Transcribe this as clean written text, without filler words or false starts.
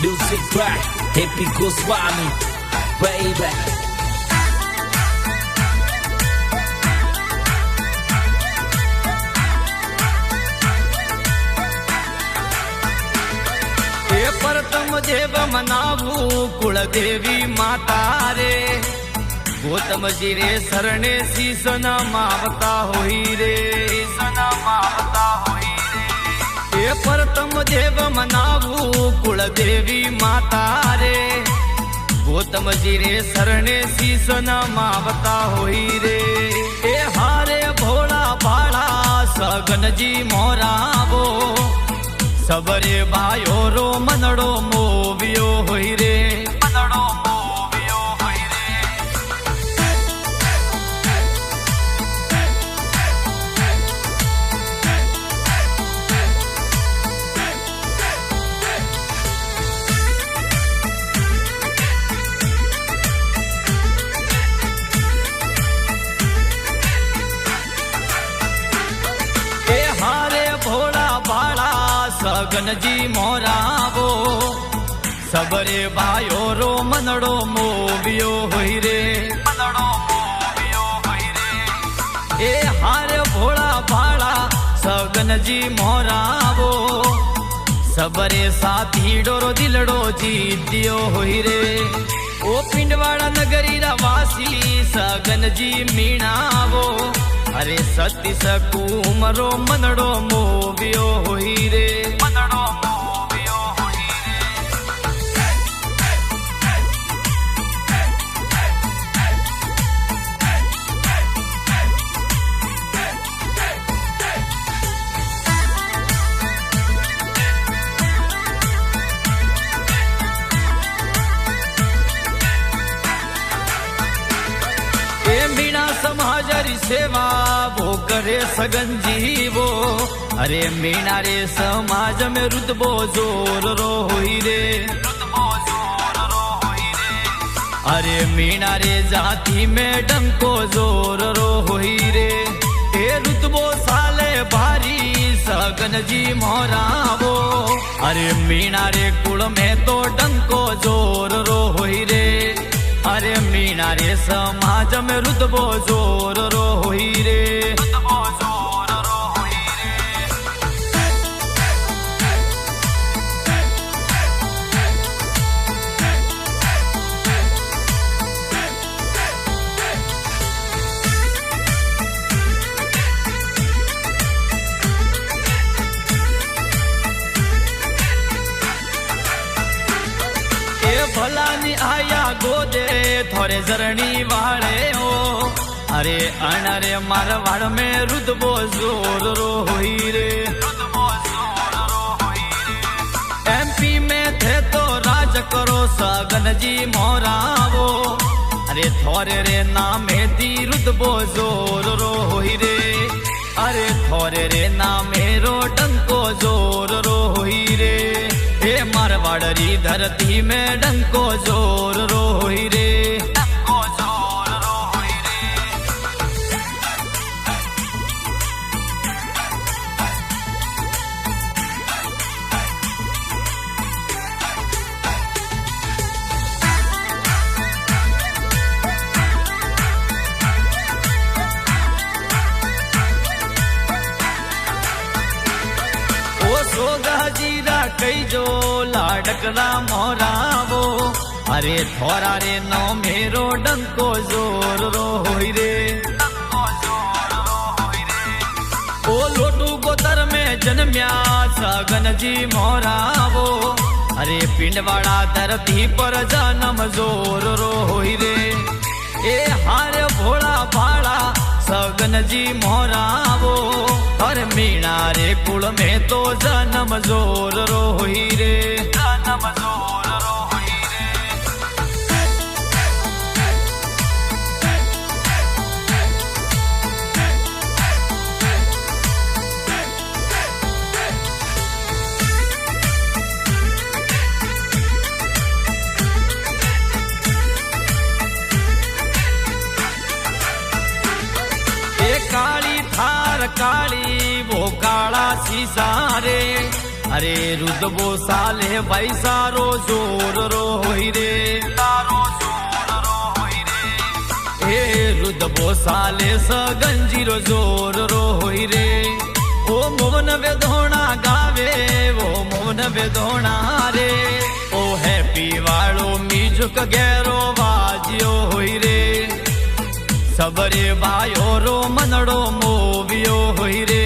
Music by Happy Goswami, baby. प्रथम देव मनावू कुलदेवी माता रे गौतम जी रे शरणे शीस नमावता होई रे मावता होई रे। ये प्रथम देव मनावू कुलदेवी माता रे गौतम जी रे शरणे शीस नमावता होई रे। ए हारे भोला भाला सगन जी मोरावो सबरे बायो रो मनड़ो मोवियो होई रे मनड़ो मोवियो होई रे। ए हारे भोला भाला सगन जी मोरावो सबरे बायो रो मनड़ो मोवियो होई रे मनड़ो मोवियो होई रे। ए हारे भोला भाला सगन जी मोरावो सबरे साथी डोरो दिलड़ो जीतियो होई रे। ओ पिंडवाड़ा नगरी वासी सगन जी मीणावो अरे सती सकूमरो मनड़ो मोवियो होई रे मनड़ो मोवियो होई रे। ए मीणा समाजरी सेवा वो करे सगन जीवो अरे मीणा रे समाज में रुतबो जोर रो होई रे रुतबो जोर रो होई रे। अरे मीणा रे जाति में डंको जोर रो होई रे। ए रुतबो साले भारी सगन जी मोरावो अरे मीणा रे कुल में तो डंको जोर रो होई रे। अरे मीणा रे समाज में रुतबो जोर रो होई रे रुतबो जोर रो होई रे। ए भलानी आया गोदे थोरे जरणी वाले हो अरे अनरे मारवाड़ में रुतबो जोर रो होई रे रुतबो जोर रो होई रे। एमपी में थे तो राज करो सगन जी मोरावो अरे थोरे रे नामे दी रुतबो जोर रो होई रे। अरे थोरे रे नामे रो डंको जोर रो होई रे। हे मारवाड़ी धरती में डंको जोर रो होई रे डंको जोर रो होई रे। ओ सोगा जीरा कई जो लाडकला मोरावो अरे थोरा रे नो मेरो डंको जोर रो होई रे डंको जोर रो होई रे। ओ लोटू गोतर में जन्म्या सगन जी मोरावो अरे पिंडवाड़ा धरती पर जन्म जोर रो होई रे। ए हार भोला भाला सगन जी मोरावो और मीणा रे कुल में तो जन्म जोर रो होई रे जन्म जोर रो होई रे। ए काली थार काली वो काला शीशा रे अरे रुदबो साले भाई सारो जोर रो होई रे तारो जोर रो होई रे ए रुदबो साले सगंजीरो जोर रो होई रे ओ मोहन वेदोणा गावे वो मोहन वेदोणा रे ओ हैप्पी वालो म्यूजिक गेरो वाजियो होई रे सबरे बायो रो मनड़ो मोवियो होई रे